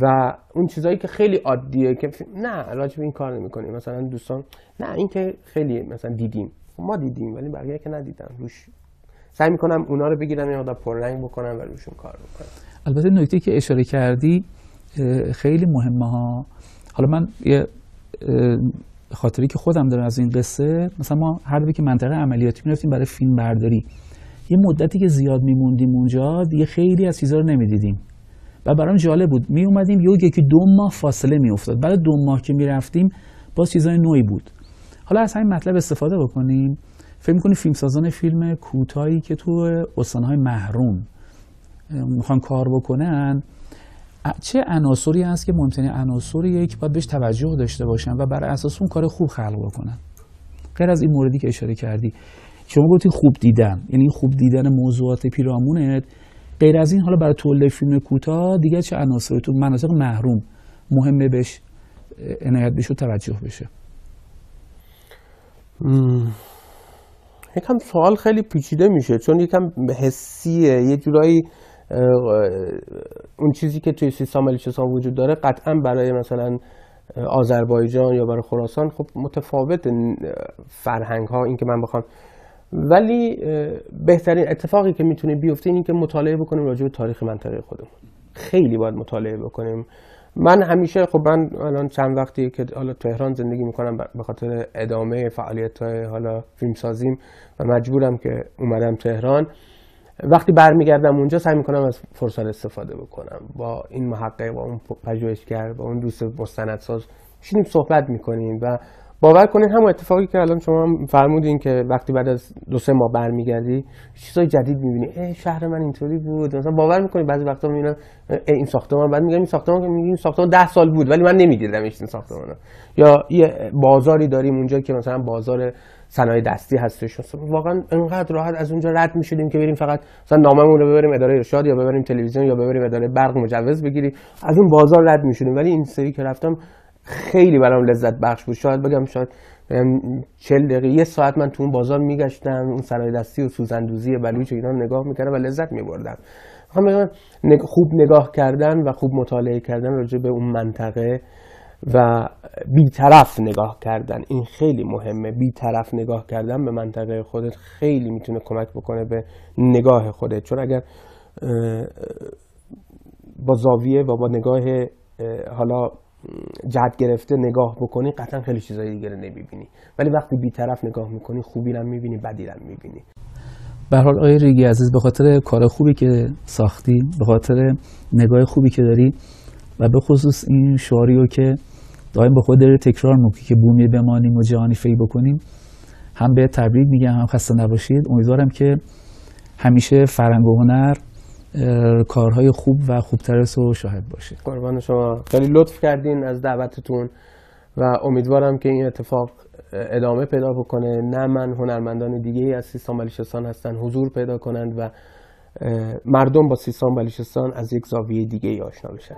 و اون چیزایی که خیلی عادیه که نه راجع به این کار نمی‌کنیم، مثلا دوستان نه این که خیلی مثلا دیدیم، ما دیدیم ولی بقیه که ندیدن، روش سعی می‌کنم اونا رو بگیرم یه مقدار پررنگ بکنم و روشون کار بکنم. البته نکته که اشاره کردی خیلی مهمه ها. حالا من یه خاطری که خودم دارم از این قصه، مثلا ما هر دفعه که منطقه عملیاتی می‌رفتیم برای فیلم برداری، یه مدتی که زیاد میموندیم اونجا دیگه خیلی از چیزا رو نمیدیدیم و برام جالب بود. می اومدیم یکی 2 ماه فاصله میافتاد، بعد 2 ماه که میرفتیم باز چیزای نوعی بود. حالا از همین مطلب استفاده بکنیم. فکر می‌کنی فیلمسازان فیلم کوتاهی که تو استان‌های محروم میخوان کار بکنن چه عناصری هست که ممکنه عناصریه که باید بهش توجه داشته باشن و بر اساس اون کار خوب خلق بکنن؟ غیر از این موردی که اشاره کردی، شما گفتی خوب دیدن، یعنی خوب دیدن موضوعات پیرامونت. غیر از این حالا برای تولید فیلم کوتاه دیگه چه عناصری تو مناطق محروم مهمه بهش عنایت بشه و توجه بشه؟ یکم سوال خیلی پیچیده میشه چون یکم حسیه، یه جورایی اون چیزی که توی سیستان بلوچستان وجود داره قطعا برای مثلا آذربایجان یا برای خراسان خب متفاوت فرهنگ ها، این که من بخوام، ولی بهترین اتفاقی که میتونه بیفته اینه که مطالعه بکنیم راجع به تاریخ منطقه خودمون. خیلی باید مطالعه بکنیم. من همیشه خب من الان چند وقتی که حالا تهران زندگی میکنم به خاطر ادامه فعالیت‌های حالا فیلمسازیم و مجبورم که اومدم تهران، وقتی برمیگردم اونجا سعی میکنم از فرصت استفاده بکنم، با این محقق، با اون پژوهشگر، با اون دوست مستندساز میشینیم صحبت میکنیم و باور کنین همون اتفاقی که الان شما فرمودین که وقتی بعد از 2-3 ماه برمیگردی چیزای جدید میبینی، شهر من اینطوری بود، مثلا باور میکنی بعضی وقتا میبینم این ساختمان، بعد میگم این ساختمان که میگیم ساختمان 10 سال بود ولی من نمیدیدمش این ساختمانو. یا یه بازاری داریم اونجا که مثلا بازار صنایع دستی هستش، واقعا انقدر راحت از اونجا رد میشدیم که بریم فقط مثلا ناممون رو ببریم اداره ارشاد یا ببریم تلویزیون یا ببریم اداره برق مجوز بگیریم، از اون بازار رد میشدیم. ولی این سری که رفتم خیلی برام لذت بخش بود. شاید بگم 40 دقیقه 1 ساعت من تو اون بازار میگشتم، اون صنایع دستی و سوزندوزی بلوچ و اینا رو نگاه میکردم و لذت میبردم. خوب نگاه کردن و خوب مطالعه کردن راجع به اون منطقه و بی‌طرف نگاه کردن، این خیلی مهمه. بی‌طرف نگاه کردن به منطقه خودت خیلی میتونه کمک بکنه به نگاه خودت، چون اگر با زاویه و با نگاه حالا جهت گرفته نگاه بکنی قطعا خیلی چیزای دیگه رو نمیبینی، ولی وقتی بی‌طرف نگاه میکنی خوبی رو میبینی بدی رو میبینی. به هر حال آقای ریگی عزیز، به خاطر کار خوبی که ساختی، به خاطر نگاه خوبی که داری و به خصوص این شعاری رو که دائم به خود داری تکرار میکنی که بومی بمانیم و جهانی فی بکنیم، هم به تبریک میگم، هم خسته نباشید. امیدوارم که همیشه فرهنگ و هنر کارهای خوب و خوبترس رو شاهد باشه. قربان شما، خیلی لطف کردین از دعوتتون و امیدوارم که این اتفاق ادامه پیدا بکنه. نه من، هنرمندان دیگه از سیستان بلوچستان هستن حضور پیدا کنند و مردم با سیستان بلوچستان از یک زاویه دیگه آشنا بشن.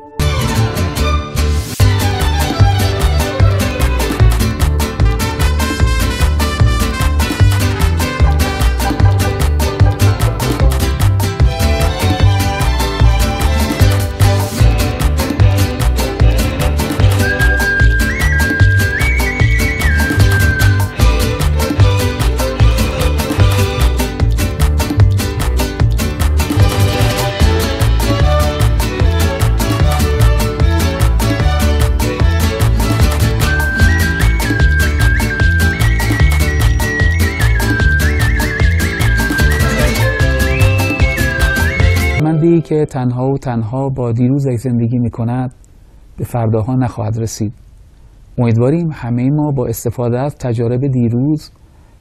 مندی که تنها و تنها با دیروزش زندگی می کند به فرداها نخواهد رسید. امیدواریم همه ما با استفاده از تجارب دیروز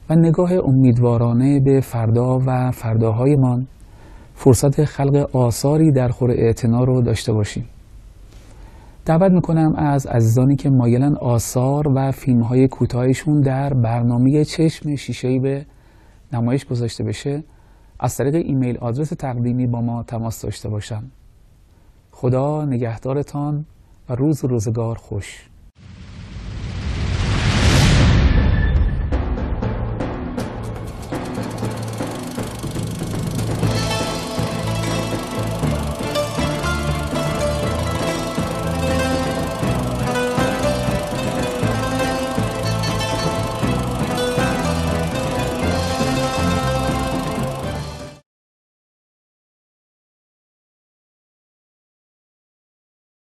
و نگاه امیدوارانه به فردا و فرداهایمان فرصت خلق آثاری در خور اعتنا رو داشته باشیم. دعوت میکنم از عزیزانی که مایلن آثار و فیلم‌های کوتاهشون در برنامه چشم شیشه‌ای به نمایش گذاشته بشه، از طریق ایمیل آدرس تقدیمی با ما تماس داشته باشند. خدا نگهدارتان و روز و روزگار خوش.